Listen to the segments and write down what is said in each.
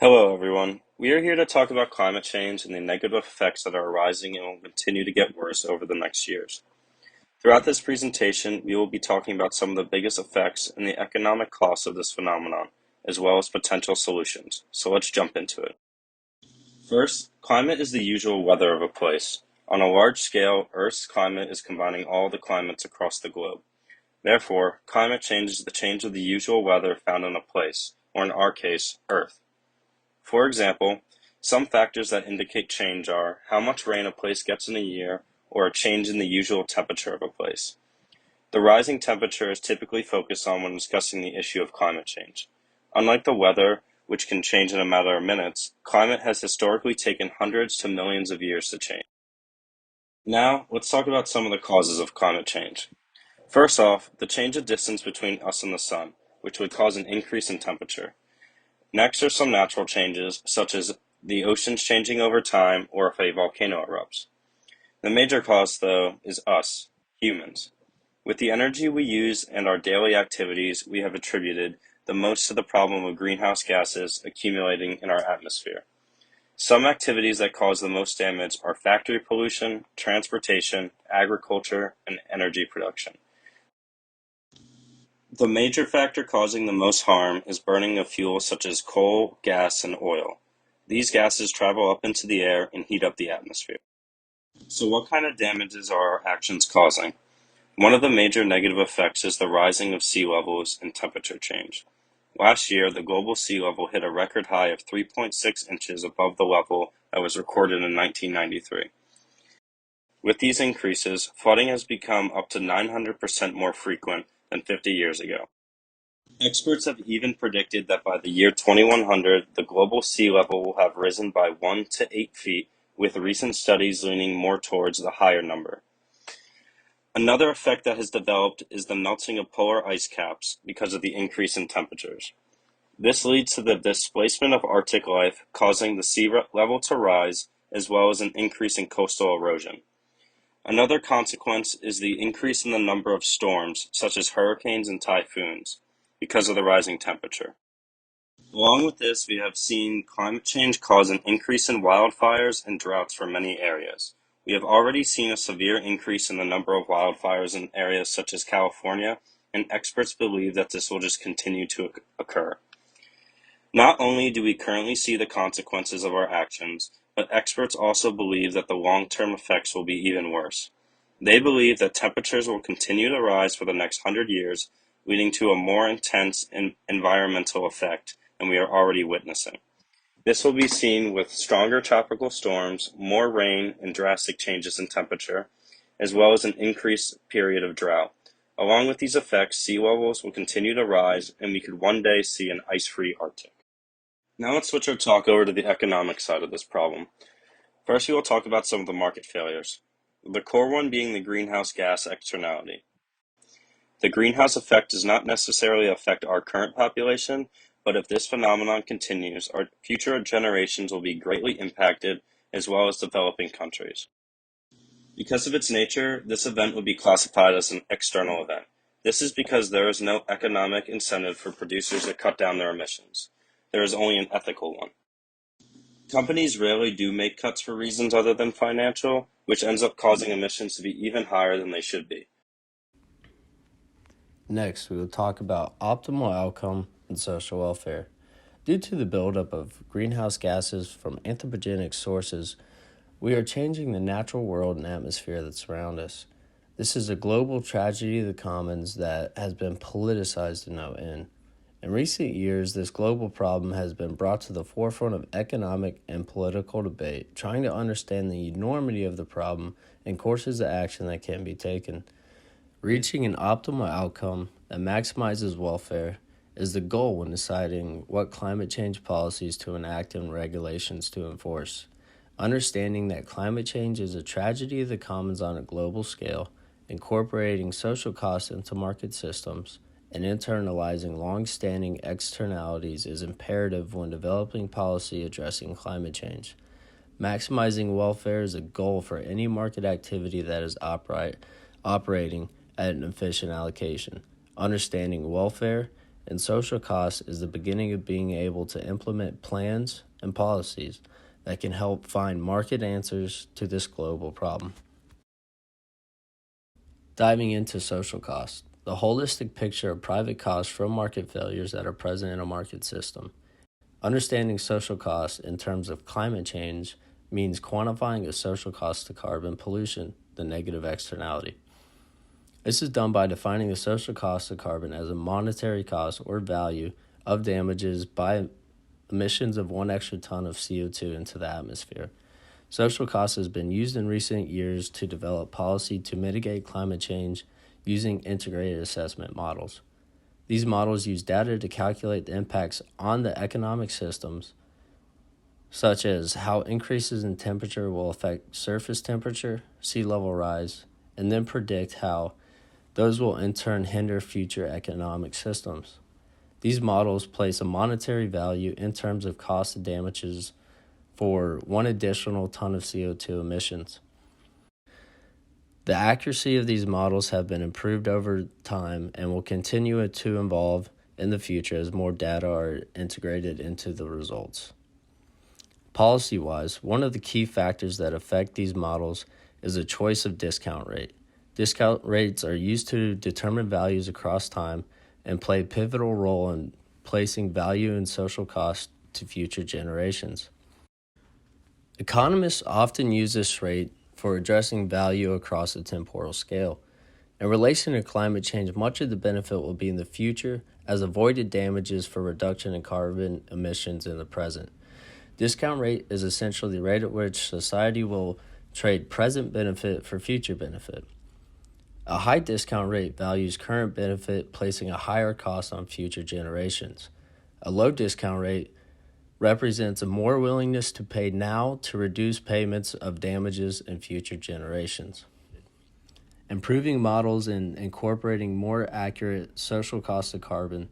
Hello, everyone. We are here to talk about climate change and the negative effects that are arising and will continue to get worse over the next years. Throughout this presentation, we will be talking about some of the biggest effects and the economic costs of this phenomenon, as well as potential solutions. So let's jump into it. First, climate is the usual weather of a place. On a large scale, Earth's climate is combining all the climates across the globe. Therefore, climate change is the change of the usual weather found in a place, or in our case, Earth. For example, some factors that indicate change are how much rain a place gets in a year or a change in the usual temperature of a place. The rising temperature is typically focused on when discussing the issue of climate change. Unlike the weather, which can change in a matter of minutes, climate has historically taken hundreds to millions of years to change. Now, let's talk about some of the causes of climate change. First off, the change of distance between us and the sun, which would cause an increase in temperature. Next are some natural changes, such as the oceans changing over time or if a volcano erupts. The major cause, though, is us, humans. With the energy we use and our daily activities, we have attributed the most to the problem of greenhouse gases accumulating in our atmosphere. Some activities that cause the most damage are factory pollution, transportation, agriculture, and energy production. The major factor causing the most harm is burning of fuels such as coal, gas, and oil. These gases travel up into the air and heat up the atmosphere. So what kind of damages are our actions causing? One of the major negative effects is the rising of sea levels and temperature change. Last year, the global sea level hit a record high of 3.6 inches above the level that was recorded in 1993. With these increases, flooding has become up to 900% more frequent than 50 years ago. Experts have even predicted that by the year 2100, the global sea level will have risen by 1 to 8 feet, with recent studies leaning more towards the higher number. Another effect that has developed is the melting of polar ice caps because of the increase in temperatures. This leads to the displacement of Arctic life, causing the sea level to rise, as well as an increase in coastal erosion. Another consequence is the increase in the number of storms, such as hurricanes and typhoons, because of the rising temperature. Along with this, we have seen climate change cause an increase in wildfires and droughts for many areas. We have already seen a severe increase in the number of wildfires in areas such as California, and experts believe that this will just continue to occur. Not only do we currently see the consequences of our actions, but experts also believe that the long-term effects will be even worse. They believe that temperatures will continue to rise for the next 100 years, leading to a more intense environmental effect than we are already witnessing. This will be seen with stronger tropical storms, more rain, and drastic changes in temperature, as well as an increased period of drought. Along with these effects, sea levels will continue to rise, and we could one day see an ice-free Arctic. Now let's switch our talk over to the economic side of this problem. First, we will talk about some of the market failures. The core one being the greenhouse gas externality. The greenhouse effect does not necessarily affect our current population, but if this phenomenon continues, our future generations will be greatly impacted, as well as developing countries. Because of its nature, this event would be classified as an external event. This is because there is no economic incentive for producers to cut down their emissions. There is only an ethical one. Companies rarely do make cuts for reasons other than financial, which ends up causing emissions to be even higher than they should be. Next, we will talk about optimal outcome and social welfare. Due to the buildup of greenhouse gases from anthropogenic sources, we are changing the natural world and atmosphere that surround us. This is a global tragedy of the commons that has been politicized to no end. In recent years, this global problem has been brought to the forefront of economic and political debate, trying to understand the enormity of the problem and courses of action that can be taken. Reaching an optimal outcome that maximizes welfare is the goal when deciding what climate change policies to enact and regulations to enforce. Understanding that climate change is a tragedy of the commons on a global scale, incorporating social costs into market systems, and internalizing long-standing externalities is imperative when developing policy addressing climate change. Maximizing welfare is a goal for any market activity that is operating at an efficient allocation. Understanding welfare and social cost is the beginning of being able to implement plans and policies that can help find market answers to this global problem. Diving into social cost, the holistic picture of private costs from market failures that are present in a market system. Understanding social costs in terms of climate change means quantifying a social cost to carbon pollution, the negative externality. This is done by defining the social cost of carbon as a monetary cost or value of damages by emissions of 1 extra ton of CO2 into the atmosphere. Social cost has been used in recent years to develop policy to mitigate climate change using integrated assessment models. These models use data to calculate the impacts on the economic systems, such as how increases in temperature will affect surface temperature, sea level rise, and then predict how those will in turn hinder future economic systems. These models place a monetary value in terms of cost of damages for 1 additional ton of CO2 emissions. The accuracy of these models have been improved over time and will continue to evolve in the future as more data are integrated into the results. Policy-wise, one of the key factors that affect these models is the choice of discount rate. Discount rates are used to determine values across time and play a pivotal role in placing value and social cost to future generations. Economists often use this rate for addressing value across a temporal scale. In relation to climate change, much of the benefit will be in the future as avoided damages for reduction in carbon emissions in the present. Discount rate is essentially the rate at which society will trade present benefit for future benefit. A high discount rate values current benefit, placing a higher cost on future generations. A low discount rate represents a more willingness to pay now to reduce payments of damages in future generations. Improving models and incorporating more accurate social cost of carbon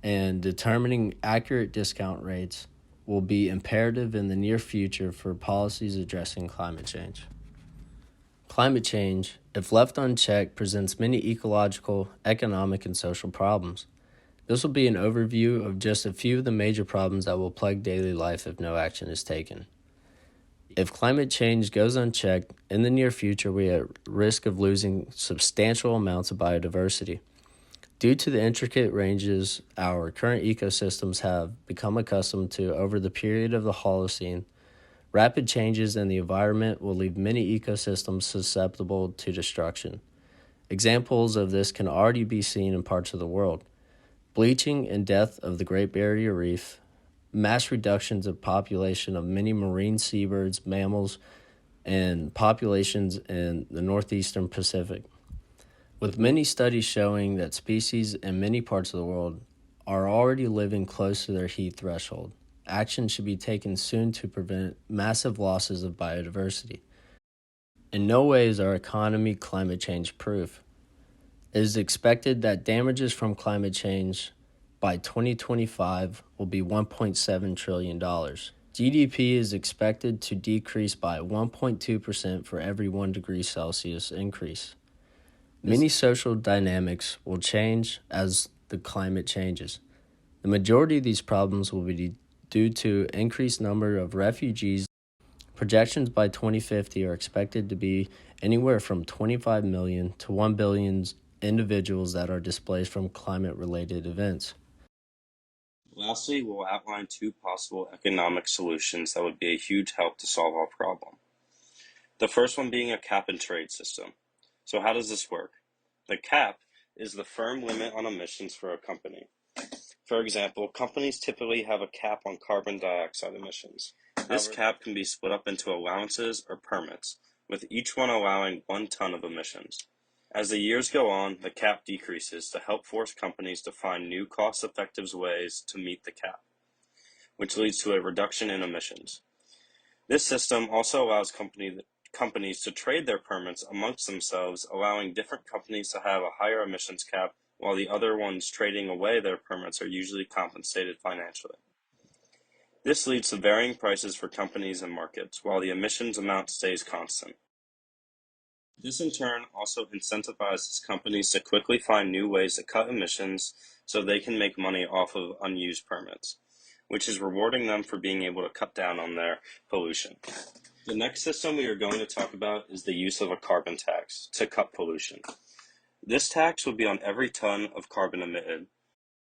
and determining accurate discount rates will be imperative in the near future for policies addressing climate change. Climate change, if left unchecked, presents many ecological, economic, and social problems. This will be an overview of just a few of the major problems that will plague daily life if no action is taken. If climate change goes unchecked, in the near future we are at risk of losing substantial amounts of biodiversity. Due to the intricate ranges our current ecosystems have become accustomed to over the period of the Holocene, rapid changes in the environment will leave many ecosystems susceptible to destruction. Examples of this can already be seen in parts of the world. Bleaching and death of the Great Barrier Reef, mass reductions of population of many marine seabirds, mammals, and populations in the northeastern Pacific. With many studies showing that species in many parts of the world are already living close to their heat threshold, action should be taken soon to prevent massive losses of biodiversity. In no way is our economy climate change proof. It is expected that damages from climate change by 2025 will be $1.7 trillion. GDP is expected to decrease by 1.2% for every 1 degree Celsius increase. Many social dynamics will change as the climate changes. The majority of these problems will be due to increased number of refugees. Projections by 2050 are expected to be anywhere from 25 million to 1 billion individuals that are displaced from climate-related events. Lastly, we'll outline 2 possible economic solutions that would be a huge help to solve our problem. The first one being a cap and trade system. So how does this work? The cap is the firm limit on emissions for a company. For example, companies typically have a cap on carbon dioxide emissions. This cap can be split up into allowances or permits, with each one allowing 1 ton of emissions. As the years go on, the cap decreases to help force companies to find new cost-effective ways to meet the cap, which leads to a reduction in emissions. This system also allows companies to trade their permits amongst themselves, allowing different companies to have a higher emissions cap, while the other ones trading away their permits are usually compensated financially. This leads to varying prices for companies and markets, while the emissions amount stays constant. This in turn also incentivizes companies to quickly find new ways to cut emissions so they can make money off of unused permits, which is rewarding them for being able to cut down on their pollution. The next system we are going to talk about is the use of a carbon tax to cut pollution. This tax would be on every ton of carbon emitted.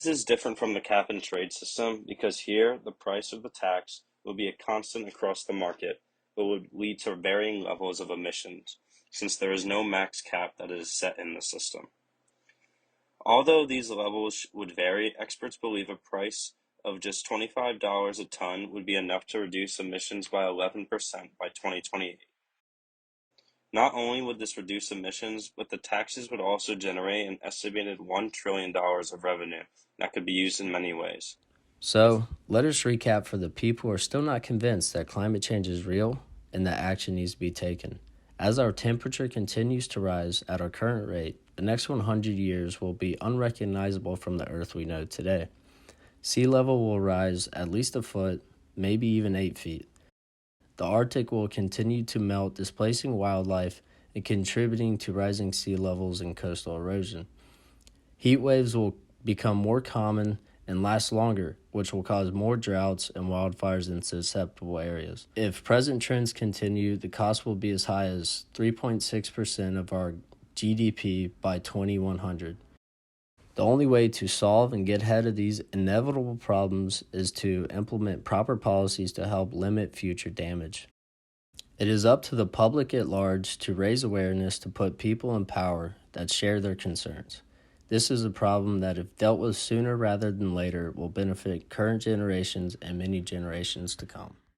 This is different from the cap and trade system because here the price of the tax will be a constant across the market, but would lead to varying levels of emissions, since there is no max cap that is set in the system. Although these levels would vary, experts believe a price of just $25 a ton would be enough to reduce emissions by 11% by 2028. Not only would this reduce emissions, but the taxes would also generate an estimated $1 trillion of revenue that could be used in many ways. So, let us recap for the people who are still not convinced that climate change is real and that action needs to be taken. As our temperature continues to rise at our current rate, the next 100 years will be unrecognizable from the Earth we know today. Sea level will rise at least a foot, maybe even 8 feet. The Arctic will continue to melt, displacing wildlife and contributing to rising sea levels and coastal erosion. Heat waves will become more common and last longer, which will cause more droughts and wildfires in susceptible areas. If present trends continue, the cost will be as high as 3.6% of our GDP by 2100. The only way to solve and get ahead of these inevitable problems is to implement proper policies to help limit future damage. It is up to the public at large to raise awareness to put people in power that share their concerns. This is a problem that, if dealt with sooner rather than later, will benefit current generations and many generations to come.